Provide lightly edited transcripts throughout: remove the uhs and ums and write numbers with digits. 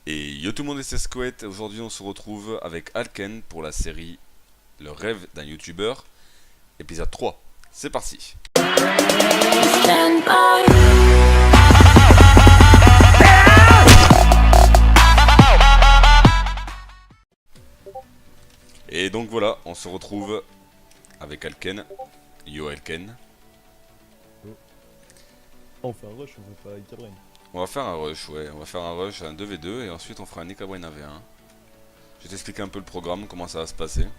Et yo tout le monde, c'est Squat. Aujourd'hui, on se retrouve avec Alken pour la série Le rêve d'un youtubeur, épisode 3. C'est parti. Stand by. Et donc voilà, on se retrouve avec Alken. Yo Alken. On fait un rush, on veut pas Icabrain. On va faire un rush, ouais. On va faire un rush, un 2v2 et ensuite on fera un Icabrain 1v1. Je vais t'expliquer un peu le programme, comment ça va se passer. Du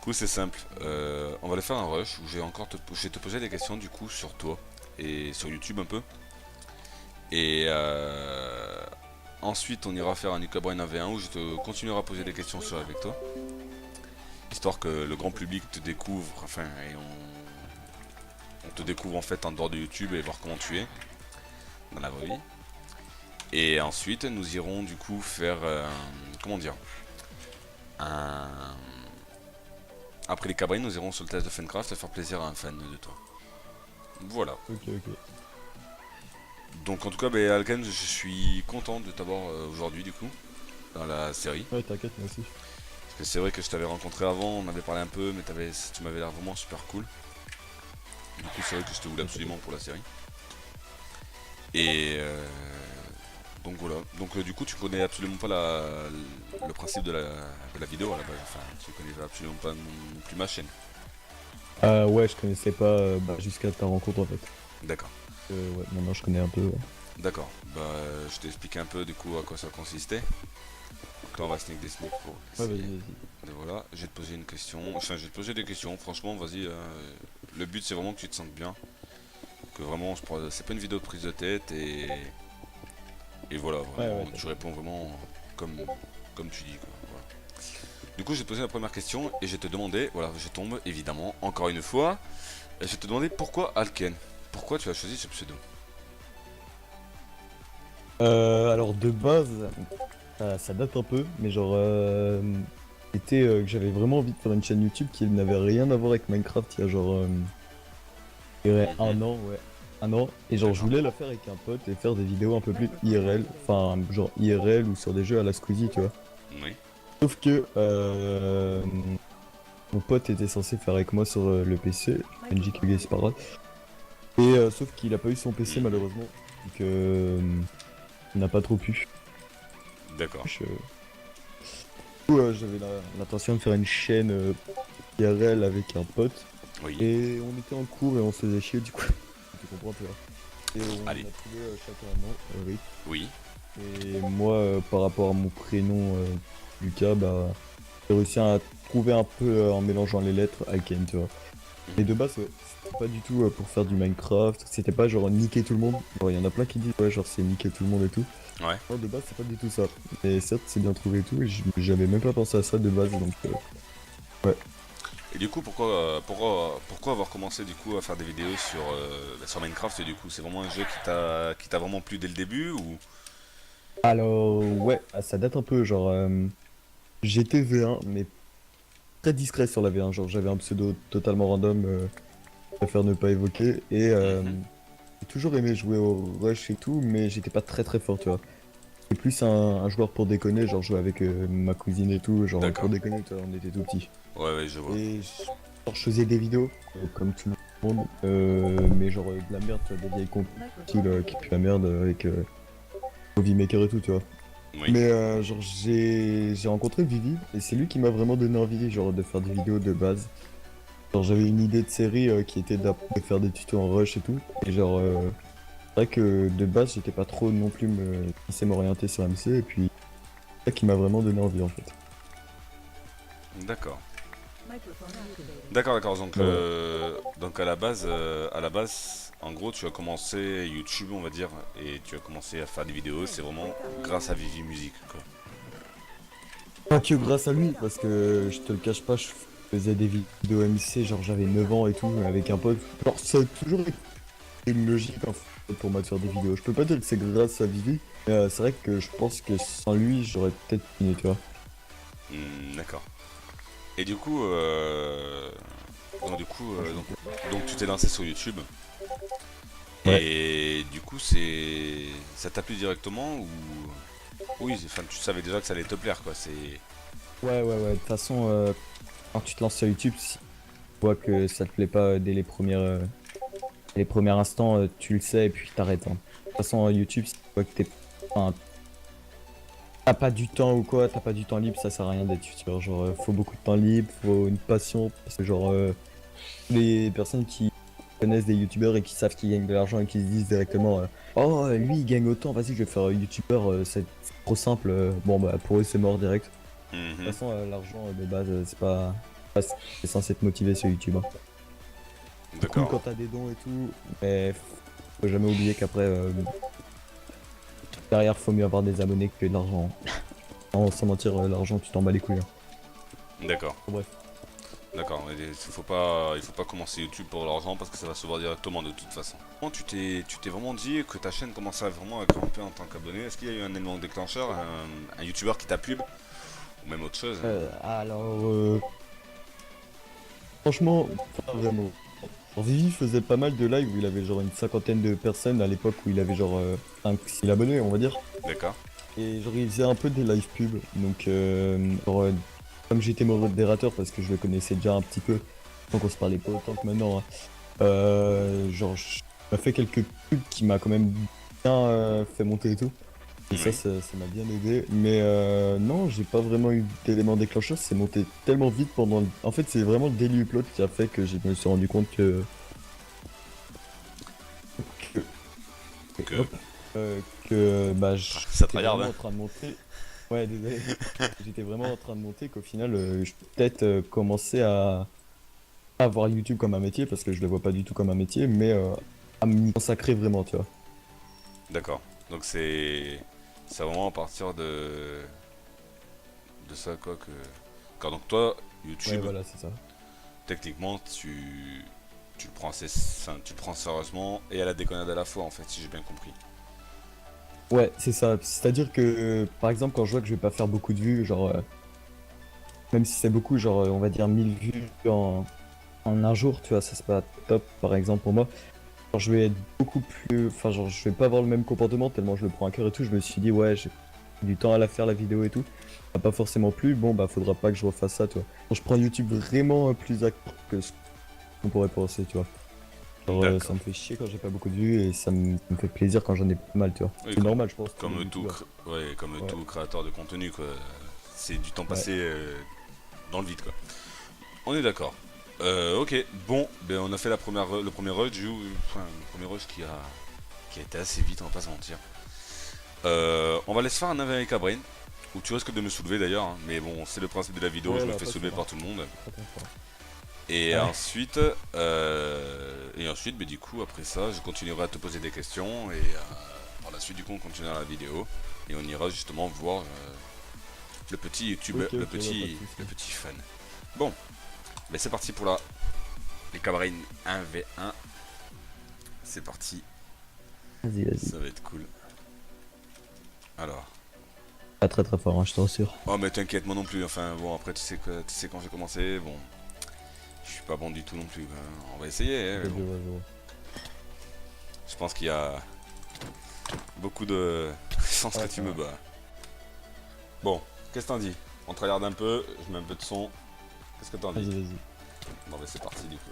coup, c'est simple. On va aller faire un rush où je vais te poser des questions du coup sur toi et sur YouTube un peu. Et ensuite, on ira faire un Icabrain 1v1 où je te continuerai à poser des questions avec toi. Histoire que le grand public te découvre, enfin, et on te découvre en fait en dehors de YouTube et voir comment tu es dans la vraie vie. Et ensuite, nous irons du coup faire, comment dire, un... Après les cabrines, nous irons sur le test de Funcraft et faire plaisir à un fan de toi. Voilà. Ok. Donc en tout cas, bah, Alken, je suis content de t'avoir aujourd'hui du coup, dans la série. Ouais, t'inquiète, moi aussi. Parce que c'est vrai que je t'avais rencontré avant, on avait parlé un peu, mais tu m'avais l'air vraiment super cool. Du coup, c'est vrai que je te voulais absolument pour la série. Et donc voilà. Donc du coup, tu connais absolument pas le principe de la vidéo à la base. Enfin, tu connais absolument pas non plus ma chaîne. Ouais, je connaissais pas jusqu'à ta rencontre en fait. D'accord. Ouais, maintenant je connais un peu. Ouais. D'accord. Bah, je t'ai expliqué un peu du coup à quoi ça consistait. Donc là, on va sneak des sneaks pour Ouais, essayer. vas-y. De voilà. Je vais te poser une question. Enfin, je vais te poser des questions. Franchement, vas-y. Le but, c'est vraiment que tu te sentes bien. Que vraiment, c'est pas une vidéo de prise de tête et voilà. Vraiment, Ouais. tu réponds vraiment comme tu dis. Quoi. Voilà. Du coup, je vais te poser la première question et je vais te demander, voilà, je tombe évidemment encore une fois. Je vais te demander pourquoi Alken. Pourquoi tu as choisi ce pseudo? Alors de base, ça date un peu, mais genre, c'était que j'avais vraiment envie de faire une chaîne YouTube qui n'avait rien à voir avec Minecraft il y a genre, je dirais un an, ouais. Un an, et genre je D'accord. voulais la faire avec un pote et faire des vidéos un peu plus IRL, enfin genre IRL ou sur des jeux à la Squeezie, tu vois. Oui. Sauf que mon pote était censé faire avec moi sur le PC, NJ Kugay c'est pas grave. Et sauf qu'il a pas eu son PC malheureusement, donc on n'a pas trop pu. D'accord. Du coup, j'avais l'intention de faire une chaîne IRL avec un pote, Oui. et on était en cours et on se faisait chier du coup. Tu comprends, tu vois. Et on Allez. a trouvé chacun un nom, oui. Oui. Et moi, par rapport à mon prénom Lucas, bah, j'ai réussi à trouver un peu en mélangeant les lettres Alken, tu vois. Et de base, ouais, c'était pas du tout pour faire du Minecraft, c'était pas genre niquer tout le monde. Bon, il y en a plein qui disent, ouais, genre c'est niquer tout le monde et tout. Ouais. Moi, de base, c'est pas du tout ça. Mais certes, c'est bien trouvé et tout, et j'avais même pas pensé à ça de base, donc ouais. Et du coup, pourquoi avoir commencé du coup à faire des vidéos sur Minecraft et du coup, c'est vraiment un jeu qui t'a vraiment plu dès le début ou? Alors, ouais, ça date un peu, genre, j'étais V1, mais très discret sur la V1, genre j'avais un pseudo totalement random, je préfère ne pas évoquer, et Mhm. j'ai toujours aimé jouer au rush et tout, mais j'étais pas très très fort, tu vois. J'étais plus un joueur pour déconner, genre jouer avec ma cousine et tout, genre pour D'accord. déconner, tu vois, on était tout petits. Ouais, je vois. Et genre, je faisais des vidéos, comme tout le monde, mais genre de la merde, tu vois, des vieilles comptes, style qui pue la merde avec Movie Maker et tout, tu vois. Oui. Mais genre j'ai rencontré Vivi, et c'est lui qui m'a vraiment donné envie, genre de faire des vidéos de base. Genre j'avais une idée de série qui était de faire des tutos en rush et tout, et genre c'est vrai que de base j'étais pas trop non plus censé m'orienter sur MC, et puis c'est ça qui m'a vraiment donné envie en fait. D'accord. D'accord. Donc, Voilà. donc à la base, en gros, tu as commencé YouTube, on va dire, et tu as commencé à faire des vidéos. C'est vraiment grâce à Vivi Musique, quoi. Pas que grâce à lui, parce que je te le cache pas, je faisais des vidéos MC, genre j'avais 9 ans et tout, avec un pote. Genre ça a toujours été une logique en fait, pour moi de faire des vidéos. Je peux pas dire que c'est grâce à Vivi, mais c'est vrai que je pense que sans lui, j'aurais peut-être fini, tu vois. D'accord. Et du coup, donc tu t'es lancé sur YouTube. Ouais. Et du coup, ça t'a plu directement ou? Oui, enfin, tu savais déjà que ça allait te plaire, quoi. C'est. Ouais. De toute façon, quand tu te lances sur YouTube, si tu vois que ça te plaît pas dès les premiers instants, tu le sais et puis t'arrêtes, hein. De toute façon, YouTube, si tu vois que enfin, t'as pas du temps ou quoi, t'as pas du temps libre, ça sert à rien d'être youtubeur. Genre, faut beaucoup de temps libre, faut une passion. Parce que, genre, les personnes qui connaissent des youtubeurs et qui savent qu'ils gagnent de l'argent et qui se disent directement oh, lui il gagne autant, vas-y, je vais faire youtubeur, c'est trop simple. Bon, bah, pour eux, c'est mort direct. De toute Mhm. façon, l'argent de base, c'est censé te motiver sur YouTube, hein. C'est cool quand D'accord. t'as des dons et tout, mais faut jamais oublier qu'après, derrière, faut mieux avoir des abonnés que de l'argent. Sans mentir, l'argent, tu t'en bats les couilles, hein. D'accord. Bon, bref. D'accord. Il faut pas commencer YouTube pour l'argent parce que ça va se voir directement de toute façon. Bon, tu t'es vraiment dit que ta chaîne commençait vraiment à grimper en tant qu'abonné. Est-ce qu'il y a eu un élément déclencheur, un YouTuber qui t'a pub ou même autre chose? Alors, franchement, pas vraiment. Genre, Vivi faisait pas mal de lives où il avait genre une cinquantaine de personnes à l'époque où il avait genre 5 000 abonnés, on va dire. D'accord. Et genre, il faisait un peu des live pubs. Donc, genre, comme j'étais modérateur parce que je le connaissais déjà un petit peu, donc on se parlait pas autant que maintenant, hein, genre, je m'a fait quelques pubs qui m'a quand même bien fait monter et tout. Et Oui. ça m'a bien aidé. Mais non, j'ai pas vraiment eu d'élément déclencheur. C'est monté tellement vite pendant. En fait, c'est vraiment le daily upload qui a fait que je me suis rendu compte que, Que hop, que bah, ça j'étais tryhard, vraiment hein. en train de monter. Ouais, désolé. J'étais vraiment en train de monter qu'au final, je peux peut-être commencer à voir YouTube comme un métier parce que je le vois pas du tout comme un métier, mais à m'y consacrer vraiment, tu vois. D'accord. Donc c'est vraiment à partir de ça quoi que. Car donc toi, Ouais, YouTube, voilà, c'est ça. techniquement, tu le prends enfin, tu le prends sérieusement et à la déconnade à la fois en fait, si j'ai bien compris. Ouais, c'est ça. C'est-à-dire que, par exemple, quand je vois que je vais pas faire beaucoup de vues, genre, même si c'est beaucoup, genre, on va dire 1000 vues en un jour, tu vois, ça c'est pas top, par exemple, pour moi. Genre, je vais être beaucoup plus. Enfin, genre, je vais pas avoir le même comportement tellement je le prends à cœur et tout. Je me suis dit, ouais, j'ai du temps à la faire la vidéo et tout. Ça m'a pas forcément plu. Bon, bah, faudra pas que je refasse ça, tu vois. Genre, je prends YouTube vraiment plus à cœur que ce qu'on pourrait penser, tu vois. Genre, ça D'accord. me fait chier quand j'ai pas beaucoup de vues et ça me fait plaisir quand j'en ai pas mal, tu vois. Oui, C'est normal, je pense, tous les youtubeurs. ouais, comme Ouais. tout créateur de contenu quoi. C'est du temps Ouais. passé dans le vide quoi. On est d'accord. Ok, bon, ben on a fait le premier rush, enfin, le premier rush qui a été assez vite, on va pas se mentir. On va laisser faire un avec Brain, où tu risques de me soulever d'ailleurs, hein, mais bon, c'est le principe de la vidéo, je Ouais, me là, fais pas soulever sûr, hein. par tout le monde. Très content. Et Ouais. ensuite, ben, du coup, après ça, je continuerai à te poser des questions, et par la suite, du coup, on continuera la vidéo, et on ira justement voir le petit YouTube, Ok, ok, ouais, pas de soucis. le petit fan. Bon, ben c'est parti pour les Cabrain 1v1. C'est parti, Vas-y, vas-y. ça va être cool. Alors. Pas très très fort, hein, je te rassure. Oh mais t'inquiète moi non plus, enfin bon après tu sais quand j'ai commencé, bon je suis pas bon du tout non plus, hein. On va essayer hein, mais Je bon. vois, je vois. Je pense qu'il y a beaucoup de chances que Ouais, tu ça me va. bats. Bon, qu'est-ce que t'en dis? On te regarde un peu, je mets un peu de son. Qu'est-ce que t'en dis? Vas-y, vas-y. Bon bah c'est parti du coup.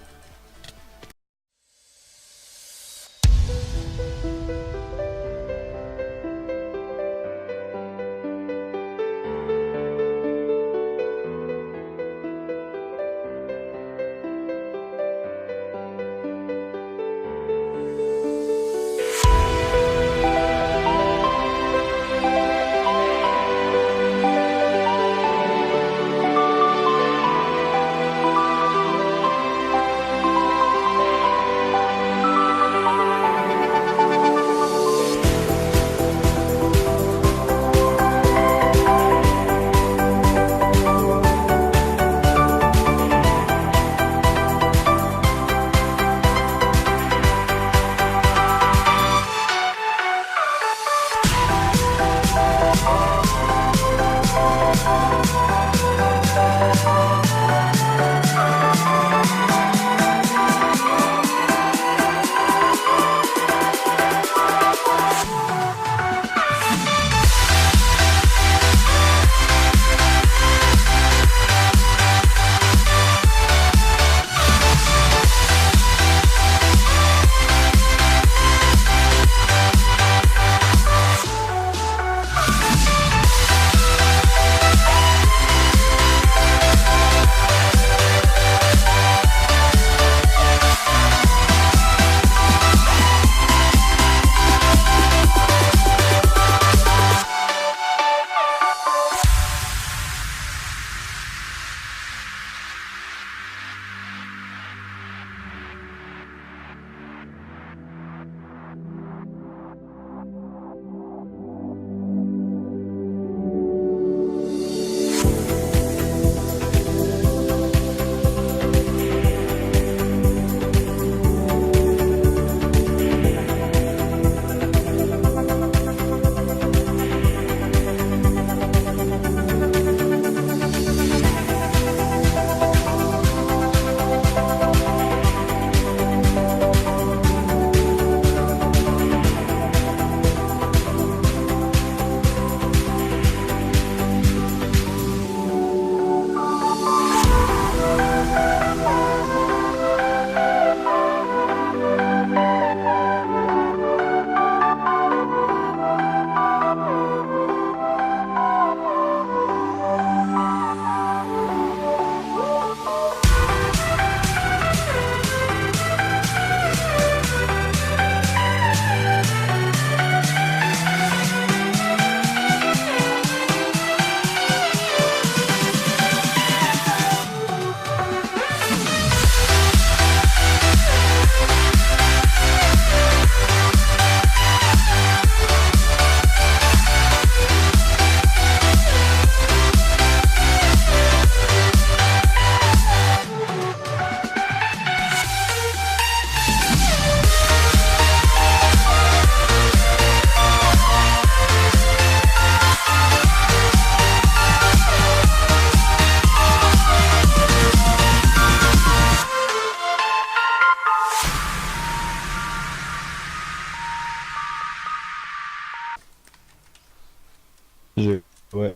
Je... Ouais,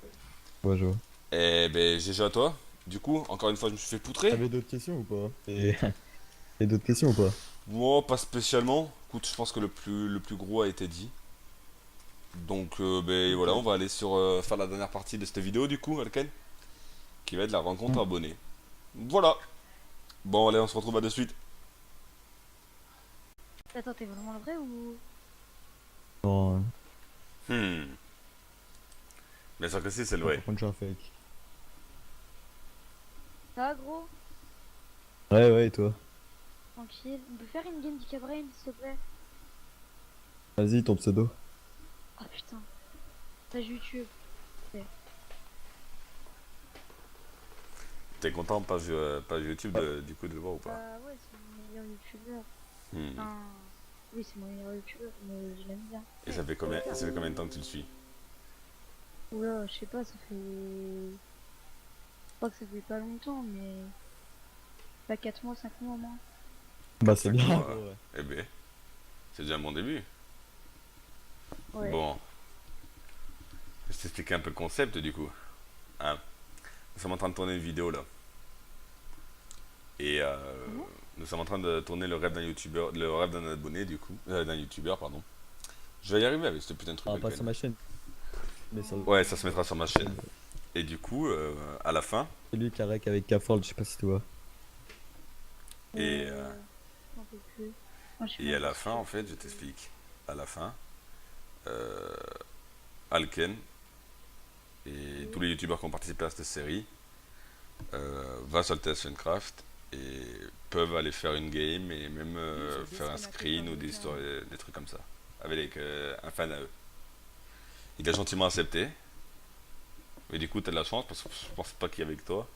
ouais, je vois. Eh ben, GG à toi. Du coup, encore une fois, je me suis fait poutrer. T'avais d'autres questions ou pas? Et d'autres questions ou pas? Moi, pas spécialement. Écoute, je pense que le plus gros a été dit. Donc, ben Ok. voilà, on va aller sur faire la dernière partie de cette vidéo, du coup, Alken, qui va être la rencontre Hmm. abonnée. Voilà. Bon, allez, on se retrouve à de suite. Attends, t'es vraiment le vrai ou... Non, Hmm. Bien sûr que si, c'est le vrai. par contre, je suis un fake. Ça va, gros? Ouais, ouais, et toi? Tranquille. On peut faire une game du Cabrain, s'il te plaît? Vas-y, ton pseudo. Oh putain. Page YouTube. Ouais. T'es content, page YouTube, du coup, de le voir ou pas? Bah ouais, c'est mon meilleur youtubeur. Hmm. Enfin... Oui, c'est mon meilleur youtubeur, mais je l'aime bien. Et ça fait combien de temps que tu le suis? Oula, je sais pas, ça fait... Je crois que ça fait pas longtemps, mais... Pas 4 mois, 5 mois au moins. Bah, c'est bien, mois. gros, ouais. Eh ben, c'est déjà un bon début. Ouais. Bon, je vais t'expliquer un peu le concept, du coup. Hein. Nous sommes en train de tourner une vidéo, là. Et Mhm. nous sommes en train de tourner le rêve d'un youtubeur, le rêve d'un abonné, du coup. D'un youtubeur, pardon. Je vais y arriver avec ce putain de truc. Ah, pas Alken. sur ma chaîne. Mais sur Ouais, ça se mettra sur ma chaîne. Et du coup, à la fin, celui qui a rec avec K-Fold, je sais pas si tu vois. et, J'en peux plus. Moi, je suis et à même la pas fin, sûre. en fait, je t'explique. À la fin, euh, Alken et tous les youtubeurs qui ont participé à cette série va sur le TSFcraft et peuvent aller faire une game et même faire un screen ou des histoires, des trucs comme ça avec un fan à eux. Il a gentiment accepté. Et du coup, t'as de la chance parce que je pense pas qu'il est avec toi.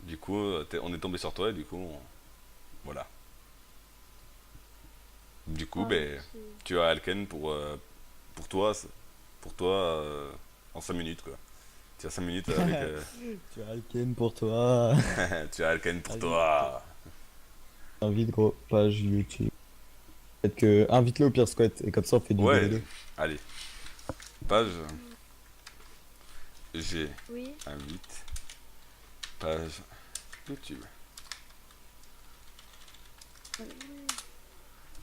Du coup, on est tombé sur toi et du coup, voilà. Du coup, Ah, ben, merci. tu as Alken pour toi, pour toi en 5 minutes quoi. Tu as 5 minutes avec. Tu as Alken pour toi. Tu as Alken pour Vas-y. toi. Invite, gros, page YouTube. Peut-être que. Invite-le au pire squat, et comme ça, on fait du Ouais, 2v2. allez. Page G Oui. invite. Page YouTube.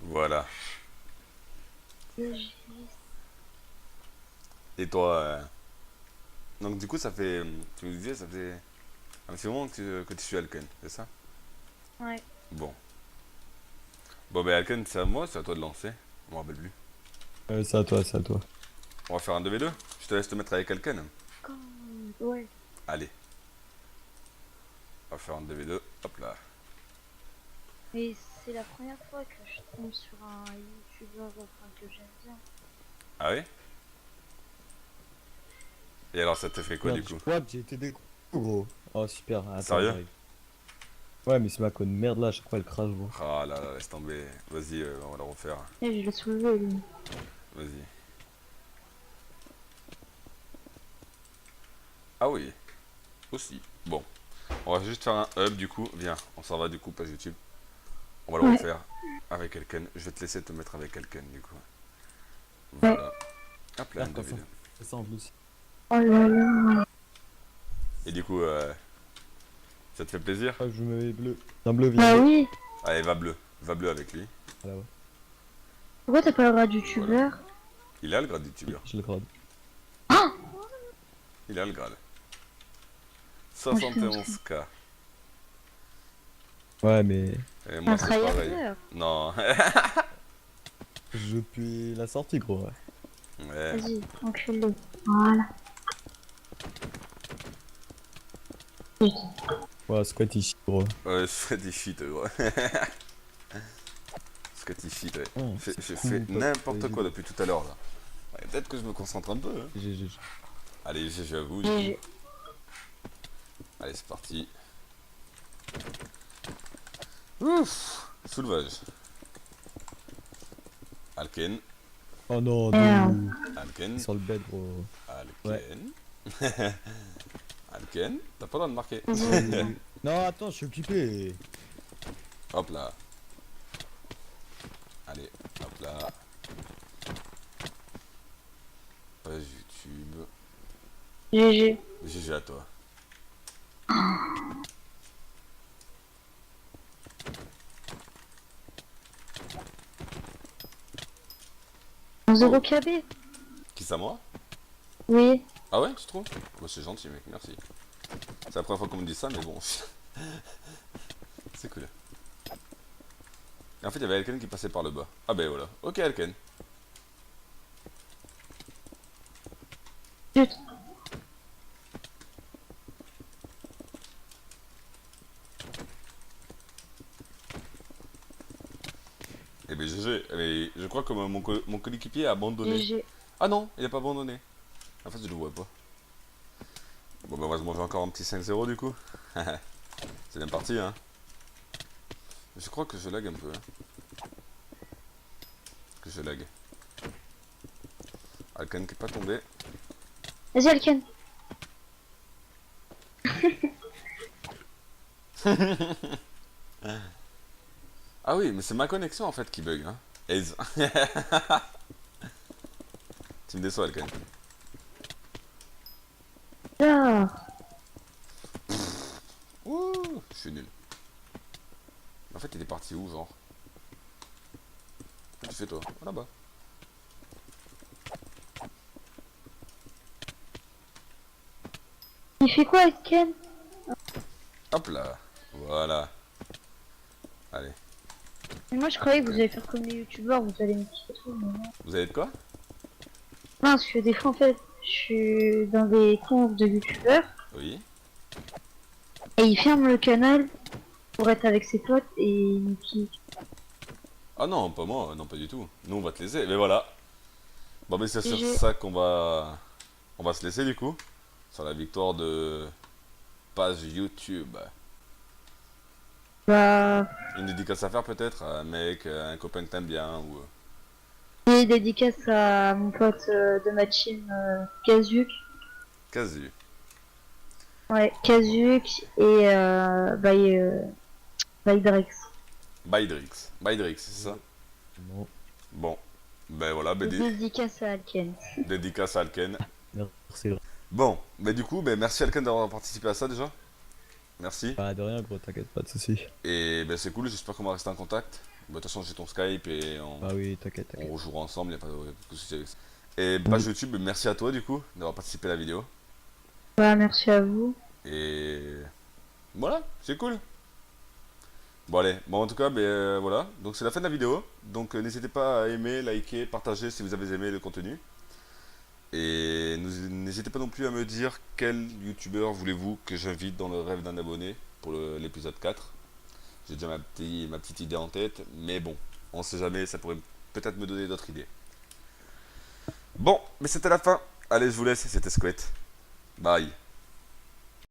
Voilà. Oui. Et toi, donc du coup, ça fait. Tu me disais, ça fait un petit moment que tu suis Alken, c'est ça? Ouais. Bon. Bon, ben Alken, c'est à moi, c'est à toi de lancer. Je me rappelle plus. C'est à toi, c'est à toi. On va faire un 2v2. Je te laisse te mettre avec Alken. Quand... Ouais. Allez. On va faire un 2v2. Hop là. Mais c'est la première fois que je tombe sur un youtubeur enfin, que j'aime bien. Ah oui? Et alors, ça te fait quoi Merde, du coup? je crois que j'ai été découvert, gros. Oh, super. Attends, Sérieux? j'arrive. Ouais, mais c'est ma conne merde là, à chaque fois elle crache, gros. Ah là là, laisse tomber. Vas-y, on va le refaire. Et je l'ai soulevé, lui. Vas-y. Ah oui, aussi. Bon. On va juste faire un hub du coup. Viens, on s'en va du coup, page YouTube. On va le Ouais. refaire avec quelqu'un. Je vais te laisser te mettre avec quelqu'un du coup. Voilà. Hop là, Ah, une comme ça. 2v2. C'est ça en plus. Oh là là. Et du coup, ça te fait plaisir? Ah, je me mets bleu. Un bleu, Bah viens. oui. Allez, va bleu. Va bleu avec lui. Voilà, ouais. Pourquoi t'as pas le droit de youtubeur? Il a le grade youtubeur. J'ai le grade. Il a le grade. Moi, je fais un 71K. Ouais, mais Et moi, Un c'est pareil. tryharder. Non. depuis la sortie, gros. Ouais. Ouais. Vas-y, encule-le. Voilà. Ouais, squat ici, gros. Ouais, Scotty shit, gros. Scotty shit, ouais. Oh, J'ai c'est fait cool, n'importe vas-y. quoi depuis tout à l'heure là. Ouais, peut-être que je me concentre un peu. Hein. GG. Allez, j'avoue. GG. Allez, c'est parti. Ouf. Soulevage. Alken. Oh non, Merde. non. Alken. Sur le bed, gros. Alken. Alken. T'as pas le droit de marquer. Non, attends, je suis occupé. Hop là. Allez, hop là. Page YouTube. GG. GG à toi. Un 0 KB. Qui ça, moi? Oui. Ah ouais, tu trouves? Bah, c'est gentil, mec, merci. C'est la première fois qu'on me dit ça, mais bon. C'est cool. Et en fait, il y avait Alken qui passait par le bas. Ah ben voilà. Ok, Alken. Zut. Eh ben GG. Mais je crois que mon coéquipier a abandonné. GG. Ah non, il a pas abandonné. En fait, je le vois pas. Bon bah on va se manger encore un petit 5-0 du coup. C'est bien parti, hein. Je crois que je lag un peu. Hein. Que je lag. Alken qui est pas tombé. Vas-y, Alken. Ah oui, mais c'est ma connexion en fait qui bug. Hein. Aze. Tu me déçois, Alken. Là. Ouh, je suis nul. En fait, il est parti où, genre? Tu fais toi? Ah, là-bas. Il fait quoi, Alken? Hop là. Voilà. Allez. Mais moi, je croyais que vous allez faire comme les youtubeurs, vous allez me quitter tout, mais non. Vous avez de quoi? Non, parce que des fois, en fait, je suis dans des confs de youtubeurs, Oui. et il ferme le canal pour être avec ses potes, et il me quitte. Ah non, pas moi, non pas du tout. Nous on va te laisser, mais voilà. Bon mais c'est sur GG. ça qu'on va... On va se laisser du coup. Sur la victoire de... Page YouTube. Bah, Une dédicace à faire peut-être à un mec, à un copain que t'aimes bien ou... et dédicace à mon pote de ma team, Kazuk. Casu. Ouais, Kazuk et by Drex. Bydrix. Bydrix, c'est ça? Non. Bon. Ben voilà, Et dédicace à Alken. dédicace à Alken. Merci. Bon, mais du coup, ben merci Alken d'avoir participé à ça déjà. Merci. Pas de rien, gros, t'inquiète, pas de soucis. Et ben c'est cool, j'espère qu'on va rester en contact. Bah, de toute façon, j'ai ton Skype et Bah oui, t'inquiète, on t'inquiète. rejouera ensemble, y a pas de souci avec ça. Et page YouTube, merci à toi du coup d'avoir participé à la vidéo. Bah, merci à vous. Et voilà, c'est cool. Bon allez, bon en tout cas, ben voilà, donc c'est la fin de la vidéo. Donc n'hésitez pas à aimer, liker, partager si vous avez aimé le contenu. Et n'hésitez pas non plus à me dire quel youtubeur voulez-vous que j'invite dans le rêve d'un abonné pour l'épisode 4. J'ai déjà ma petite idée en tête, mais bon, on sait jamais, ça pourrait peut-être me donner d'autres idées. Bon, mais c'était la fin. Allez, je vous laisse, c'était Squat. Bye.